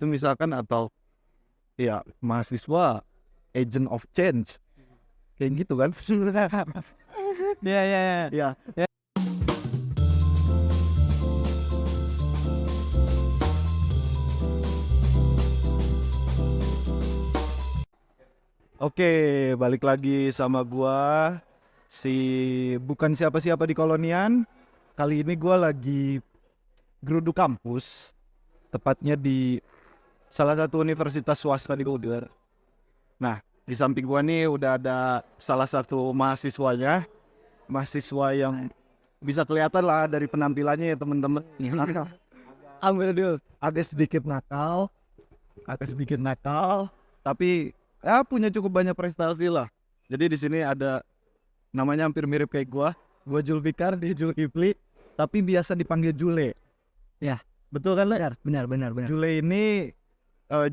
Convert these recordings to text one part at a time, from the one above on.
itu misalkan, atau ya mahasiswa agent of change kayak gitu kan. Ya. Ya. Oke, balik lagi sama gua, si bukan siapa-siapa di Kolonian. Kali ini gua lagi geruduk kampus, tepatnya di salah satu universitas swasta di Bogor. Nah, di samping gua nih udah ada salah satu mahasiswanya, mahasiswa yang bisa kelihatan lah dari penampilannya ya temen-temen. Agak sedikit nakal, tapi ya punya cukup banyak prestasi lah. Jadi di sini ada namanya hampir mirip kayak gua Julfikar, dia Julkifli, tapi biasa dipanggil Jule. Ya. Betul kan, Le? Benar. Jule ini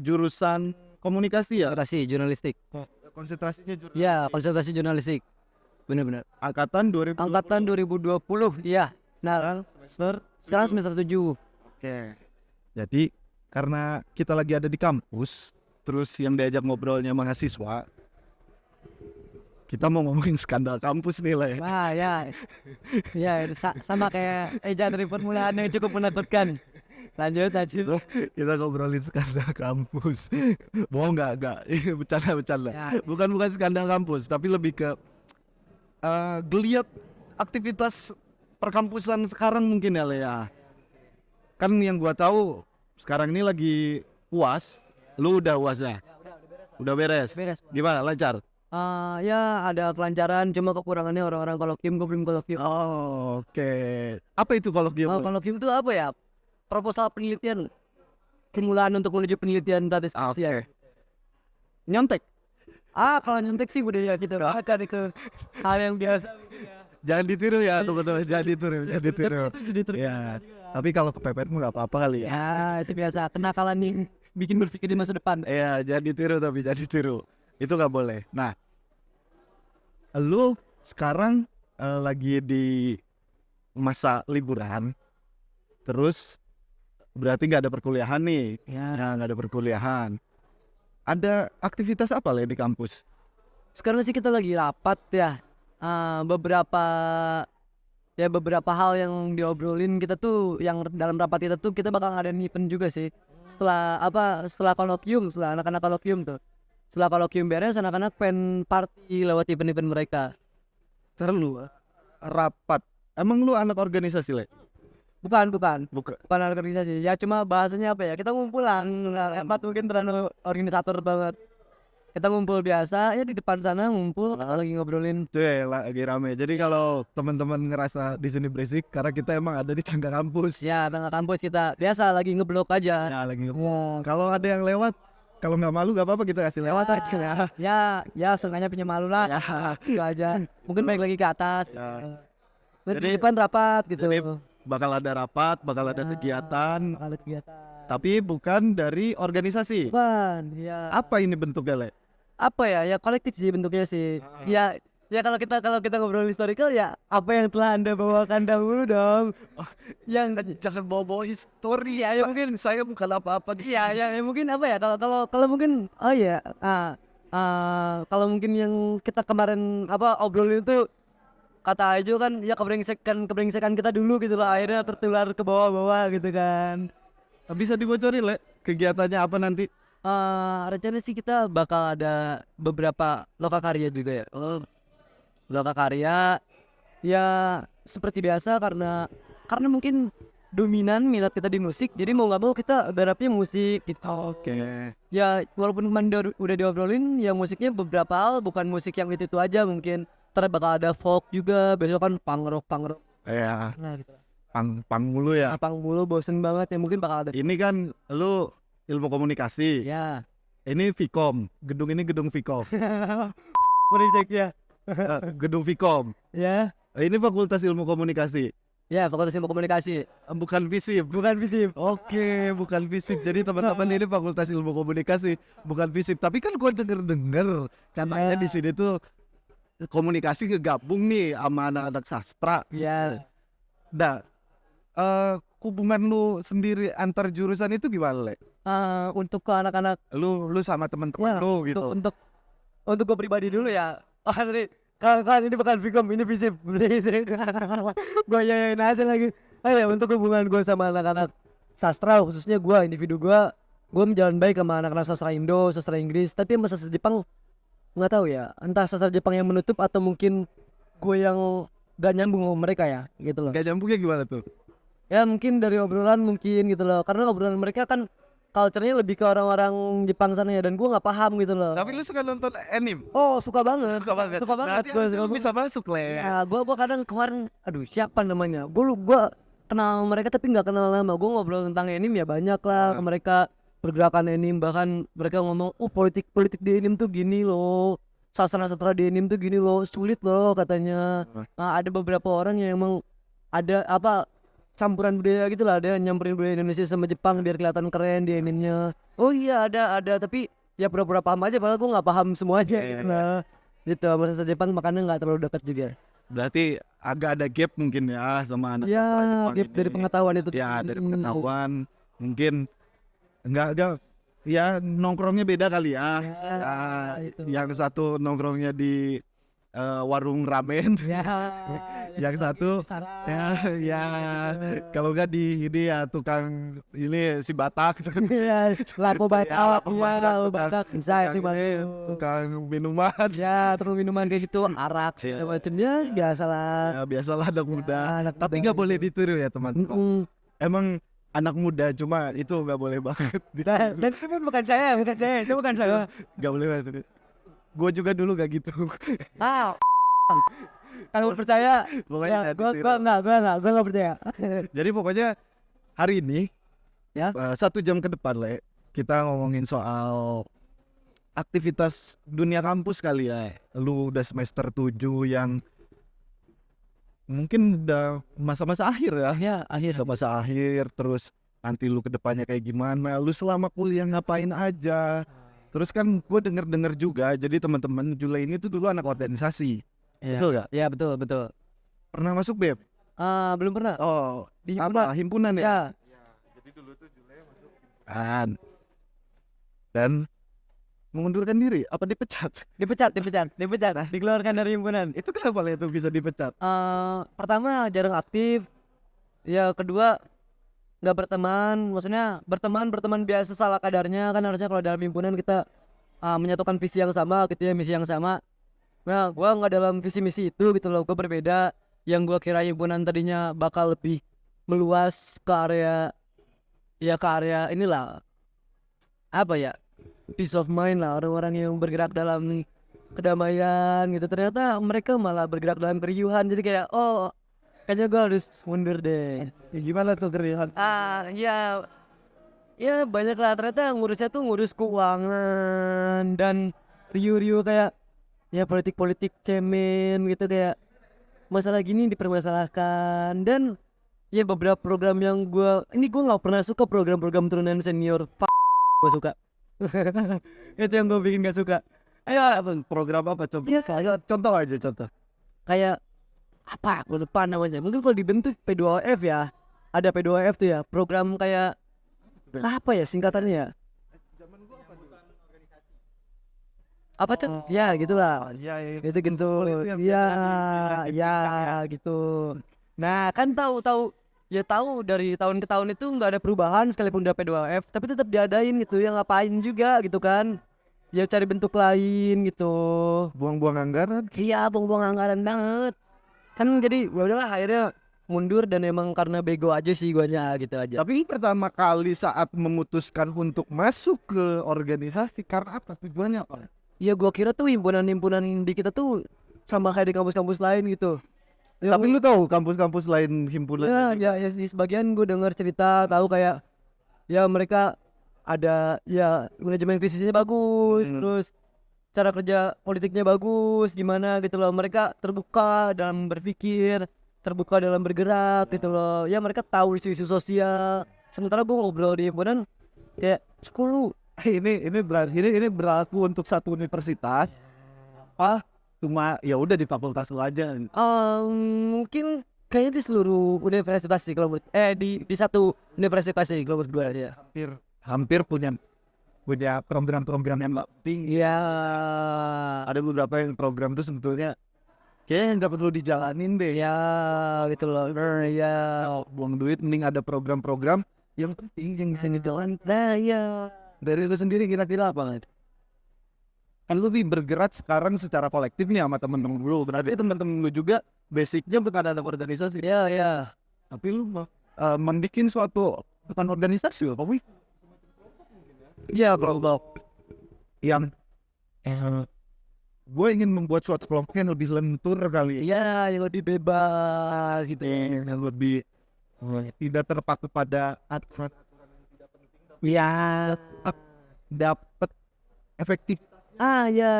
jurusan komunikasi ya? Konsentrasi jurnalistik. Konsentrasinya jurnalistik. Ya, konsentrasi jurnalistik. Benar. Angkatan 2020. Angkatan 2020, iya. Nah, sekarang semester 7. Oke. Jadi karena kita lagi ada di kampus, terus yang diajak ngobrolnya mahasiswa, kita mau ngomongin skandal kampus nih, Le. Wah, ya. Ya, sama kayak Eja dari permulaan yang cukup menakutkan. Lanjut. Kita ngobrolin skandal kampus. Bohong enggak. Bercanda. Ya. Bukan skandal kampus, tapi lebih ke geliat aktivitas perkampusan sekarang mungkin ya, Le, ya. Kan yang gua tahu sekarang ini lagi UAS. Lu udah UAS ya? Udah beres. Gimana, lancar? Ya ada kelancaran, cuma kekurangannya orang-orang kolokium, gue belum kolokium. Oh, oke. Apa itu kolokium? Kolokium itu apa ya? Proposal penelitian, permulaan untuk menuju penelitian berarti Oke. Nyontek. Kalau nyontek sih udah ya gitu. Kan itu hal yang biasa. Jangan ditiru ya, teman-teman. Jangan ditiru. Ya. Tapi kalau kepepet mah nggak apa-apa kali ya. Ya itu biasa, kenakalan yang bikin berpikir di masa depan. Iya, jangan ditiru. Itu nggak boleh. Nah, lu sekarang lagi di masa liburan, terus berarti nggak ada perkuliahan nih. Ya. Nah, nggak ada perkuliahan. Ada aktivitas apa lah di kampus? Sekarang sih kita lagi rapat ya. Beberapa hal yang diobrolin kita tuh, yang dalam rapat kita bakal ngadain event juga sih. Setelah kolokium, setelah anak-anak kolokium tuh. Setelah kolokium beres, anak-anak pengen party lewat event-event mereka. Terlalu rapat. Emang lu anak organisasi, Le? Bukan anak organisasi. Ya cuma bahasanya apa ya? Kita ngumpulan. Rapat mungkin terlalu organisator banget. Kita ngumpul biasa ya di depan sana ngumpul lagi ngobrolin. Tuh ya, lagi rame. Jadi kalau teman-teman ngerasa di sini berisik karena kita emang ada di tangga kampus. Ya, tengah kampus kita biasa lagi ngeblok aja. Ya, lagi kalau ada yang lewat, kalau nggak malu nggak apa-apa, kita kasih lewat aja. Ya seenggaknya punya malu lah. Ya. Itu aja. Mungkin balik lagi ke atas. Ya. Jadi depan rapat gitu. Jadi bakal ada rapat, bakal ada kegiatan. Bakal ada kegiatan. Tapi bukan dari organisasi. Bukan, ya. Apa ini bentuknya, Le? Apa ya? Ya kolektif sih bentuknya sih. Ya kalau kita ngobrol historical ya apa yang telah Anda bawakan dahulu dong. Yang Jangan bawa-bawa histori ya mungkin saya bukan apa-apa di sini. ya mungkin apa ya, kalau mungkin kalau mungkin yang kita kemarin obrolin itu kata Ajo kan ya kebrengsekan kita dulu gitu lah, akhirnya tertular ke bawah-bawah gitu kan. Bisa dibocorin, Le, kegiatannya apa nanti? Rencana sih kita bakal ada beberapa lokakarya juga ya. Lokakarya ya seperti biasa, karena mungkin dominan minat kita di musik, jadi mau nggak mau kita garapnya musik gitu. Oke. Ya walaupun kemarin udah diobrolin ya, musiknya beberapa hal bukan musik yang itu aja, mungkin ntar bakal ada folk juga, besok kan punk rock. Ya, Nah gitu. pang mulu ya. Punk mulu bosen banget ya, mungkin bakal ada. Ini kan lu ilmu komunikasi. Ya. Ini Vkom. Gedung ini gedung Vkom. Project ya. Gedung Vkom. Ya. Ini Fakultas Ilmu Komunikasi. Ya, Fakultas Ilmu Komunikasi. Bukan FISIP. Oke, bukan FISIP. Jadi teman-teman ini Fakultas Ilmu Komunikasi, bukan FISIP. Tapi kan gua denger katanya di sini tuh komunikasi kegabung nih sama anak-anak sastra. Ya. Hubungan lu sendiri antar jurusan itu gimana, Le? untuk ke anak-anak Lu sama teman-teman ya, lu gitu. untuk gue pribadi dulu ya. Kan ini bukan film, ini visip. Gue yayain aja lagi. Ya, untuk hubungan gue sama anak-anak sastra, khususnya gue individu gue menjalan baik sama anak-anak sastra Indo, sastra Inggris. Tapi sama sastra Jepang nggak tahu ya. Entah sastra Jepang yang menutup atau mungkin gue yang gak nyambung sama mereka ya, gitu loh. Gak nyambungnya gimana tuh? Ya mungkin dari obrolan mungkin gitu loh. Karena obrolan mereka kan culture-nya lebih ke orang-orang Jepang sana ya, dan gue nggak paham gitu loh. Tapi lu suka nonton anime? Oh, suka banget. Suka banget. Suka banget. Berarti harusnya lu bisa masuk lah ya. Ya, gua kadang kemarin, aduh siapa namanya? Gua kenal mereka tapi nggak kenal nama. Gua ngobrol tentang anime ya banyak lah ke mereka, pergerakan anime, bahkan mereka ngomong, politik di anime tuh gini loh. Sastra di anime tuh gini loh, sulit loh katanya. Nah, ada beberapa orang yang emang ada campuran budaya gitu lah, ada yang nyamperin budaya Indonesia sama Jepang biar kelihatan keren di animenya. Oh iya ada, tapi ya pura-pura paham aja, padahal gue nggak paham semuanya gitu lah. Gitu, sama Jepang makanya nggak terlalu dekat juga. Berarti agak ada gap mungkin ya sama anak Ya, sastra Jepang gap ini. dari pengetahuan itu. Ya dari pengetahuan mungkin enggak ya nongkrongnya beda kali ya. Ya, itu. Yang satu nongkrongnya di warung ramen. Ya, Yang satu ya kalau enggak di ini ya tukang ini si Batak. ya, laku Batak, laku ya, Batak, Batak, bisa itu tukang minuman. ya, terus minuman kayak gitu, arak, Iya. segala macam ya, biasa lah. Ya biasalah anak muda. anak Tapi muda. nggak boleh ditiru ya teman-teman. Mm-mm. Emang anak muda cuma itu nggak boleh banget. Dan itu pun bukan saya, itu bukan saya. Nggak boleh banget. Gue juga dulu gak gitu. Kalau percaya, Pokoknya ya, jangan ditiru. gue nggak percaya. Jadi pokoknya hari ini Ya. 1 jam ke depan Le, kita ngomongin soal aktivitas dunia kampus kali ya. Lu udah semester 7 yang mungkin udah masa-masa akhir ya. Ya, akhir. Masa akhir, terus nanti lu ke depannya kayak gimana, lu selama kuliah ngapain aja. Terus kan gue denger juga, jadi teman-teman Julai ini tuh dulu anak organisasi. Ya. Betul gak? Ya, betul. Pernah masuk BEM? Belum pernah. Oh, Di apa? Himpunan ya? Ya, Jadi dulu tuh Julai masuk himpunan. Dan mengundurkan diri, apa dipecat? dipecat, dikeluarkan dari himpunan. Itu kenapa lah itu bisa dipecat? Pertama jarang aktif, ya kedua nggak berteman, maksudnya berteman biasa salah kadarnya, kan harusnya kalau dalam himpunan kita menyatukan visi yang sama gitu ya, misi yang sama. Nah, gua nggak dalam visi misi itu gitu loh, gua berbeda. Yang gua kira himpunan tadinya bakal lebih meluas ke area inilah, apa ya, peace of mind lah, orang-orang yang bergerak dalam kedamaian gitu. Ternyata mereka malah bergerak dalam keriuhan, jadi kayak kayaknya gue harus mundur deh. Ya, gimana tuh keriuhan? Ya banyak lah, ternyata ngurusnya tuh ngurus keuangan dan riuh kayak ya politik cemen gitu, kayak masalah gini dipermasalahkan. Dan ya beberapa program yang gue nggak pernah suka, program-program turunan senior gue suka. Itu yang gue bikin gak suka. Ayo program apa coba? Ya. Contoh aja contoh. Kayak apa gue lupa namanya, mungkin kalau di BEM tuh P2F ya, ada P2F tuh ya, program kayak apa ya singkatannya ya, apa tuh ya gitulah, Iya. itu gitu Itu yang ya, biasa ya gitu. Nah kan tahu dari tahun ke tahun itu nggak ada perubahan sekalipun udah P2F, tapi tetap diadain gitu, ya ngapain juga gitu kan, ya cari bentuk lain gitu. Buang-buang anggaran. Iya, buang-buang anggaran banget. Kan jadi ya udahlah, akhirnya mundur, dan emang karena bego aja sih guanya gitu aja. Tapi pertama kali saat memutuskan untuk masuk ke organisasi karena apa? Tujuannya apa? Ya gua kira tuh himpunan-himpunan di kita tuh sama kayak di kampus-kampus lain gitu. Ya, Tapi lu tahu kampus-kampus lain himpunan? ya di sebagian gue dengar cerita, tahu kayak ya mereka ada ya manajemen krisisnya bagus, terus cara kerja politiknya bagus gimana gitu loh. Mereka terbuka dalam berpikir, terbuka dalam bergerak gitu loh. Ya mereka tahu isu-isu sosial. Sementara gue ngobrol di himpunan kayak sekolah. Ini berlaku untuk satu universitas. Apa? Cuma ya udah di fakultas lu aja. Mungkin kayaknya di seluruh universitas sih kalau di satu universitas sih kalau menurut gue ya. hampir punya program-program yang penting. Iya. Ada beberapa yang program itu sebetulnya kayaknya nggak perlu dijalanin deh. Ya gitu loh. Iya. Buang duit, mending ada program-program yang penting yang bisa dijalan. Nah iya. Dari lu sendiri kira-kira apa nggak? Kan lu bergerak sekarang secara kolektif nih sama temen-temen lu. Berarti temen-temen lu juga basicnya bukan ada organisasi. Iya iya. Tapi lu membikin suatu bukan organisasi loh, tapi Iya kelompok. yang gue ingin membuat suatu kelompok yang lebih lentur kali ya. Iya yang lebih bebas gitu. Yang lebih tidak terpaku pada aturan Iya. dapat efektif. Ya.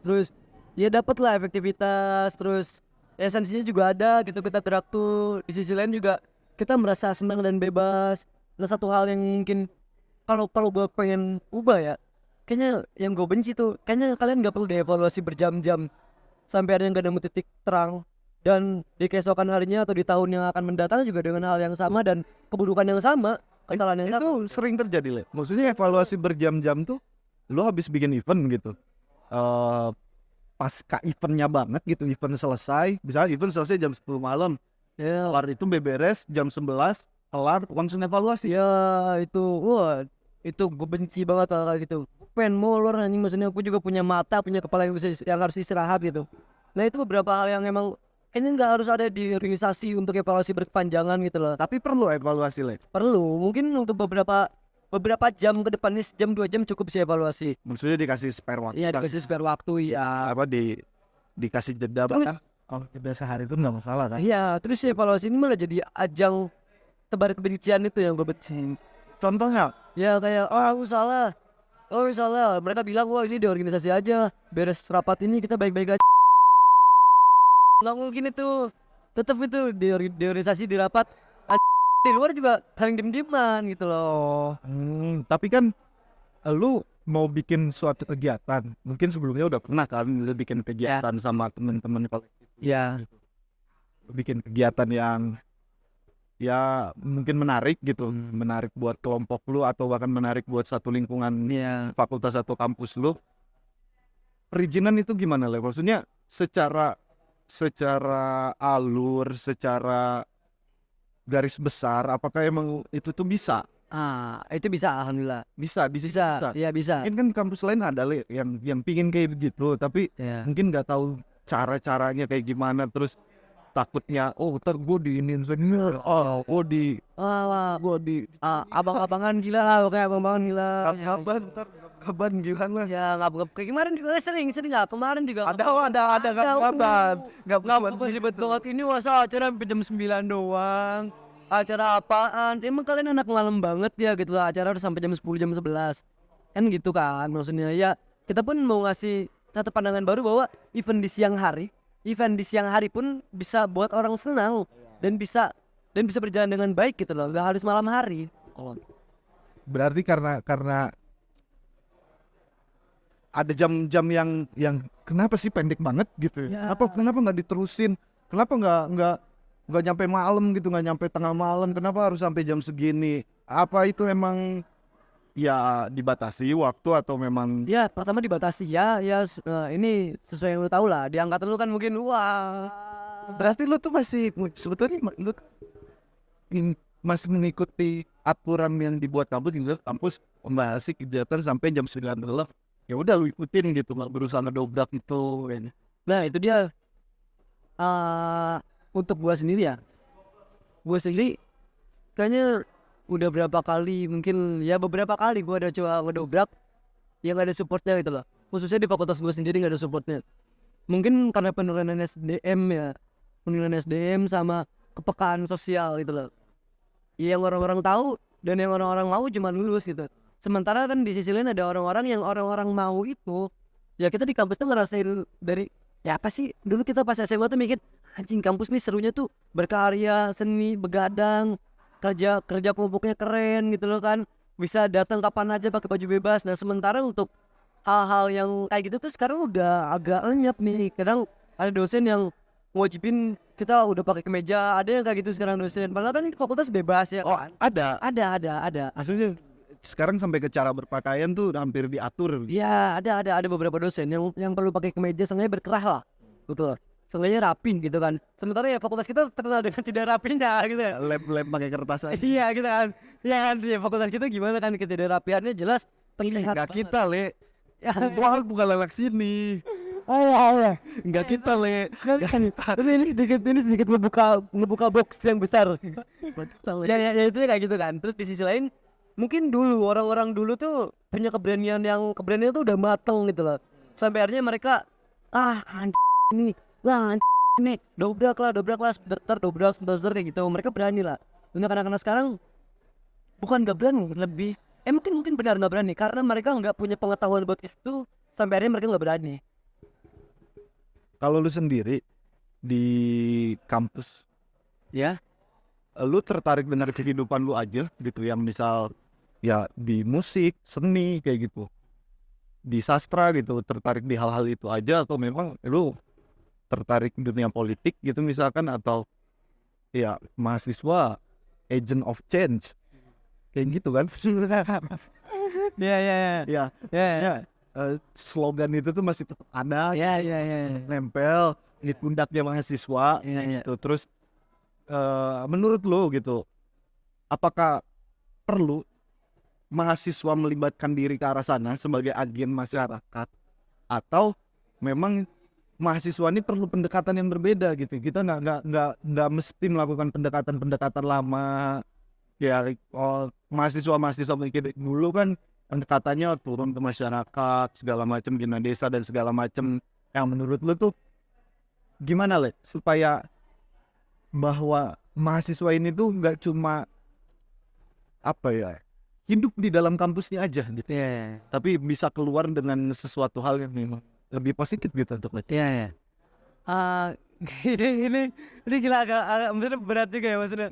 Terus ya dapat lah efektivitas. Terus esensinya juga ada gitu kita gerak tuh. Di sisi lain juga kita merasa senang dan bebas. Ada satu hal yang mungkin kalau gue pengen ubah ya, kayaknya yang gue benci tuh, kayaknya kalian nggak perlu dievaluasi berjam-jam sampai ada yang gak nemu titik terang, dan di keesokan harinya atau di tahun yang akan mendatang juga dengan hal yang sama dan keburukan yang sama, kesalahan yang sama. Itu sering terjadi, Le. Maksudnya evaluasi berjam-jam tuh lu habis bikin event gitu. Pasca eventnya banget gitu, event selesai, misalnya event selesai jam 10 malam, Ya, kelar itu beberes jam 11, kelar langsung evaluasi. ya itu, wah itu gue benci banget hal kayak gitu. Gue pengen molor anjing, maksudnya aku juga punya mata, punya kepala yang bisa yang harus istirahat gitu. Nah itu beberapa hal yang emang kayaknya nggak harus ada di organisasi untuk evaluasi berkepanjangan gitu loh. Tapi perlu evaluasi, Le. Perlu mungkin untuk beberapa jam ke depan nih, jam 2 jam cukup sih evaluasi. Maksudnya dikasih spare waktu. Iya dikasih spare waktu ya. Apa dikasih jeda Terus- bahkan kalau jeda sehari itu nggak masalah kan. Iya terus evaluasi ini malah jadi ajang tebar kebencian, itu yang gue benci. Contohnya Ya kayak aku salah, salah. Mereka bilang wah ini di organisasi aja, beres rapat ini kita baik-baik aja. Nggak mungkin itu, tetap itu di organisasi di rapat di luar juga saling diem-dieman gitu loh. tapi kan lu mau bikin suatu kegiatan, mungkin sebelumnya udah pernah kan lu bikin kegiatan sama temen-temen kolektif, Ya. bikin kegiatan yang ya mungkin menarik gitu, menarik buat kelompok lu atau bahkan menarik buat satu lingkungan Iya. fakultas atau kampus lu. Perizinan itu gimana, Le? Maksudnya secara alur, secara garis besar, apakah emang itu tuh bisa? Itu bisa alhamdulillah. Bisa, di sini Bisa, bisa. iya bisa. Mungkin kan kampus lain ada, Le, yang pingin kayak begitu, tapi Ya. mungkin nggak tahu cara-caranya kayak gimana, terus takutnya ntar gue diinin senior, gue di Abang-abangan gila lah, pokoknya abang-abangan gila. kapan gimana? Ya nggak kayak kemarin juga sering lah, kemarin juga Ada nggak ribet banget ini, masa acara sampai jam 9 doang. Acara apaan? Emang kalian anak malam banget ya gitu lah, acara harus sampai jam 10 jam 11 kan gitu kan maksudnya. Ya kita pun mau ngasih satu pandangan baru bahwa event di siang hari pun bisa buat orang senang dan bisa berjalan dengan baik gitu loh, nggak harus malam hari. Berarti karena ada jam-jam yang kenapa sih pendek banget gitu ya? Ya. Kenapa nggak diterusin? Kenapa nggak nyampe malam gitu, nggak nyampe tengah malam? Kenapa harus sampai jam segini? Apa itu emang ya dibatasi waktu atau memang? Ya pertama dibatasi ini sesuai yang lu tahu lah, di angkatan lu kan mungkin wah. Berarti lu tuh masih sebetulnya lu masih mengikuti aturan yang dibuat kampus gitu. Kampus membatasi kegiatan sampai jam 9 malam. Ya udah lu ikutin gitu, nggak berusaha ngedobrak itu kayaknya. Nah itu dia. Untuk gua sendiri kayaknya udah berapa kali, mungkin ya beberapa kali gua ada coba ngedobrak yang gak ada supportnya gitu loh, khususnya di fakultas gua sendiri gak ada supportnya. Mungkin karena penurunan SDM sama kepekaan sosial gitu loh, yang orang-orang tahu dan yang orang-orang mau cuma lulus gitu. Sementara kan di sisi lain ada orang-orang mau itu. Ya kita di kampus tuh ngerasain dari, ya apa sih, dulu kita pas SMA tuh mikir anjing kampus nih serunya tuh berkarya, seni, begadang, kerja kelompoknya keren gitu loh kan, bisa datang kapan aja pakai baju bebas. Nah sementara untuk hal-hal yang kayak gitu tuh sekarang udah agak lenyap nih. Kadang ada dosen yang wajibin kita udah pakai kemeja, ada yang kayak gitu sekarang dosen. Padahal kan ini fakultas bebas ya kan. Ada. Ada. Maksudnya sekarang sampai ke cara berpakaian tuh hampir diatur. Iya, ada beberapa dosen yang perlu pakai kemeja sengaja berkerah lah. Betul. Sengaja rapih gitu kan. Sementara ya fakultas kita terkenal dengan tidak rapinya gitu kan. Lab pakai kertas aja. Iya gitu kan. Ya kan ya, fakultas kita gimana kan ketidakrapiannya jelas terlihat. Enggak banget. kita, Le. Ya, Gua bukan anak sini. iya. Enggak kita, Le. Tapi ini sedikit ngebuka box yang besar. Enggak kita, Le. Ya itu kayak gitu kan. Terus di sisi lain mungkin dulu orang-orang dulu tuh punya keberanian tuh udah mateng gitu loh. Sampai akhirnya mereka ini ini dobrak lah sebentar kayak gitu. Mereka berani lah. Dan anak-anak sekarang bukan gak berani, lebih mungkin benar gak berani karena mereka nggak punya pengetahuan buat itu. Sampai akhirnya mereka nggak berani. Kalau lu sendiri di kampus, Ya. lu tertarik dengan kehidupan lu aja gitu, yang misal ya di musik, seni kayak gitu, di sastra gitu, tertarik di hal-hal itu aja, atau memang lu tertarik di dunia politik gitu misalkan, atau ya mahasiswa agent of change kayak gitu kan? Ya. Ya, ya, slogan itu tuh masih tetap ada, Ya. nempel di pundaknya mahasiswa Ya. gitu. Terus menurut lo gitu, apakah perlu mahasiswa melibatkan diri ke arah sana sebagai agen masyarakat, atau memang mahasiswa ini perlu pendekatan yang berbeda gitu? Kita nggak mesti melakukan pendekatan lama ya. Mahasiswa mungkin dulu kan pendekatannya turun ke masyarakat segala macam, bina desa dan segala macam. Yang menurut lo tuh gimana, Le, supaya bahwa mahasiswa ini tuh nggak cuma apa ya, hidup di dalam kampusnya aja gitu, Ya. tapi bisa keluar dengan sesuatu hal yang memang lebih positif gitu untuk mereka. Ya. Ini gila agak maksudnya berat juga ya maksudnya.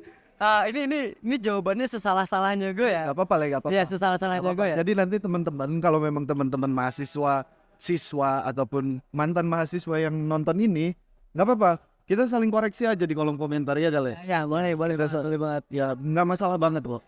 Ini jawabannya sesalah-salahnya gue ya. Gak apa-apa, Le, gak apa-apa. Iya, sesalah-salahnya gue ya. Jadi nanti teman-teman, kalau memang teman-teman mahasiswa, siswa ataupun mantan mahasiswa yang nonton ini, nggak apa-apa, kita saling koreksi aja di kolom komentar ya kali. Ya, boleh banget. Ya nggak masalah banget kok.